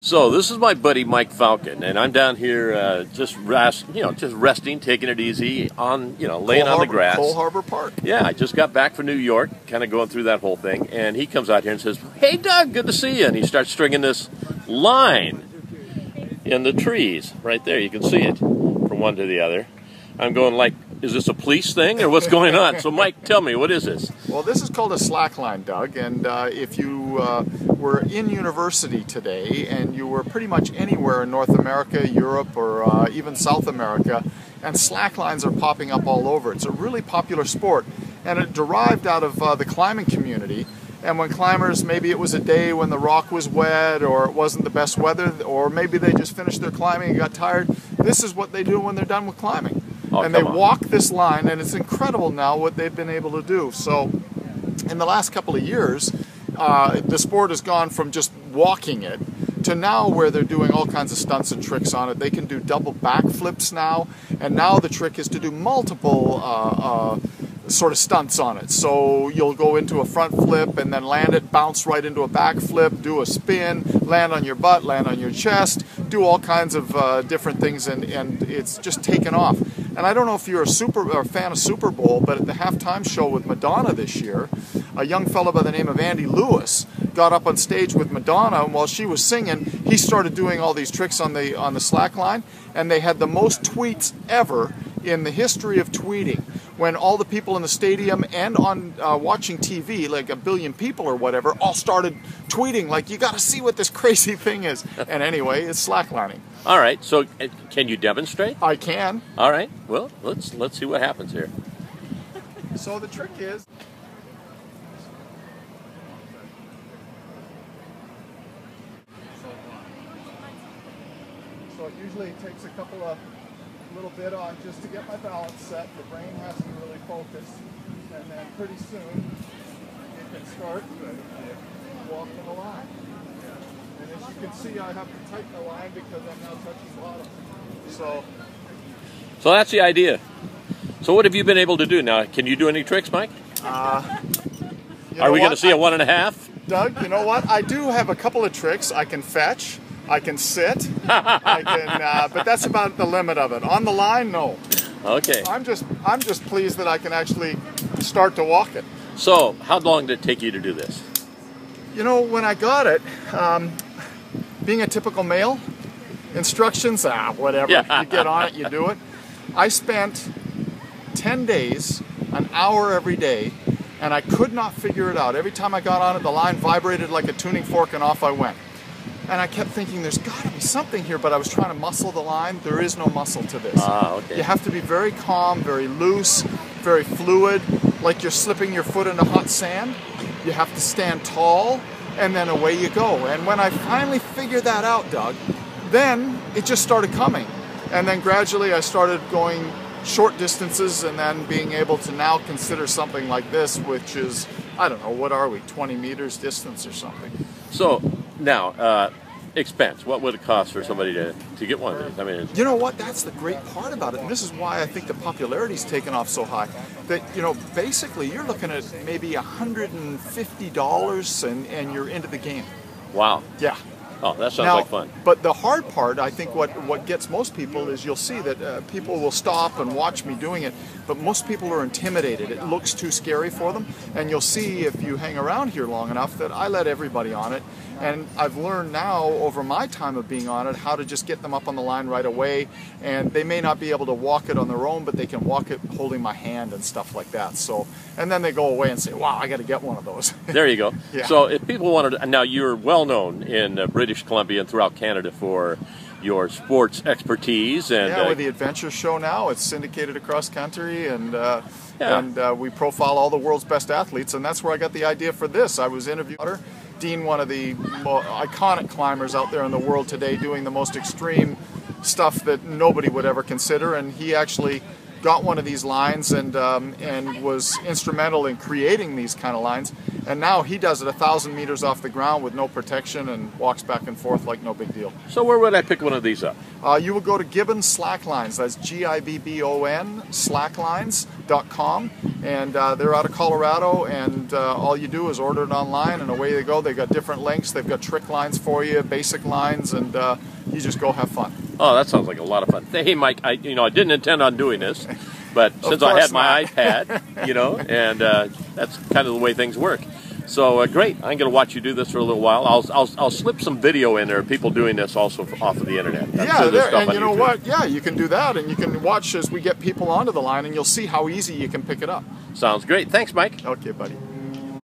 So this is my buddy Mike Falcon, and I'm down here just resting, taking it easy on, laying on the grass. Cole Harbor Park. Yeah, I just got back from New York, kind of going through that whole thing, and he comes out here and says, "Hey Doug, good to see you." And he starts stringing this line in the trees right there. You can see it from one to the other. I'm going like, is this a police thing or what's going on? So Mike, tell me, what is this? Well, this is called a slack line, Doug, and if you were in university today and you were pretty much anywhere in North America, Europe, or even South America, and slack lines are popping up all over. It's a really popular sport, and it derived out of the climbing community. And when climbers, maybe it was a day when the rock was wet or it wasn't the best weather, or maybe they just finished their climbing and got tired, this is what they do when they're done with climbing. And they walk this line, and it's incredible now what they've been able to do. So in the last couple of years, the sport has gone from just walking it to now where they're doing all kinds of stunts and tricks on it. They can do double backflips now, and now the trick is to do multiple sort of stunts on it. So you'll go into a front flip and then land it, bounce right into a back flip, do a spin, land on your butt, land on your chest, do all kinds of different things, and it's just taken off. And I don't know if you're a fan of Super Bowl, but at the halftime show with Madonna this year, a young fellow by the name of Andy Lewis got up on stage with Madonna, and while she was singing, he started doing all these tricks on the slack line, and they had the most tweets ever in the history of tweeting, when all the people in the stadium and on watching TV, like a billion people or whatever, all started tweeting like, you got to see what this crazy thing is. And anyway, it's slacklining. All right, so can you demonstrate? I can. All right, well, let's see what happens here. So the trick is, so it usually takes a couple of little bit on just to get my balance set. The brain has to really focus, and then pretty soon you can start walking the line. And as you can see, I have to tighten the line because I'm now touching bottom. So that's the idea. So what have you been able to do now? Can you do any tricks, Mike? Are we going to see a 1.5? Doug, you know what? I do have a couple of tricks. I can fetch. I can sit, but that's about the limit of it. On the line, no. Okay. I'm just pleased that I can actually start to walk it. So, how long did it take you to do this? You know, when I got it, being a typical male, instructions, whatever. Yeah. You get on it, you do it. I spent 10 days, an hour every day, and I could not figure it out. Every time I got on it, the line vibrated like a tuning fork, and off I went. And I kept thinking, there's got to be something here, but I was trying to muscle the line. There is no muscle to this. Okay. You have to be very calm, very loose, very fluid, like you're slipping your foot into hot sand. You have to stand tall, and then away you go. And when I finally figured that out, Doug, then it just started coming. And then gradually I started going short distances, and then being able to now consider something like this, which is, I don't know, what are we, 20 meters distance or something. So, now, expense. What would it cost for somebody to get one of these? I mean, you know what? That's the great part about it, and this is why I think the popularity's taken off so high. That, basically you're looking at maybe $150 and you're into the game. Wow. Yeah. Oh, that sounds Now, like fun. But the hard part, I think what gets most people is you'll see that people will stop and watch me doing it, but most people are intimidated. It looks too scary for them, and you'll see if you hang around here long enough that I let everybody on it. And I've learned now over my time of being on it how to just get them up on the line right away, and they may not be able to walk it on their own, but they can walk it holding my hand and stuff like that. So, and then they go away and say, wow, I got to get one of those. There you go. Yeah. So if people wanted to, now you're well known in British Columbia and throughout Canada for your sports expertise. And yeah, with the Adventure Show now, it's syndicated across country, and we profile all the world's best athletes, and that's where I got the idea for this. I was interviewing Dean, one of the iconic climbers out there in the world today, doing the most extreme stuff that nobody would ever consider, and he actually got one of these lines and was instrumental in creating these kind of lines. And now he does it 1,000 meters off the ground with no protection and walks back and forth like no big deal. So where would I pick one of these up? You would go to Gibbon Slacklines. That's Gibbon slacklines.com, and they're out of Colorado. And all you do is order it online, and away they go. They've got different lengths. They've got trick lines for you, basic lines, and you just go have fun. Oh, that sounds like a lot of fun. Hey, Mike, I didn't intend on doing this, but since I had my iPad, and that's kind of the way things work. So great. I'm going to watch you do this for a little while. I'll slip some video in there of people doing this also off of the internet. And you know what? Yeah, you can do that, and you can watch as we get people onto the line, and you'll see how easy you can pick it up. Sounds great. Thanks, Mike. Okay, buddy.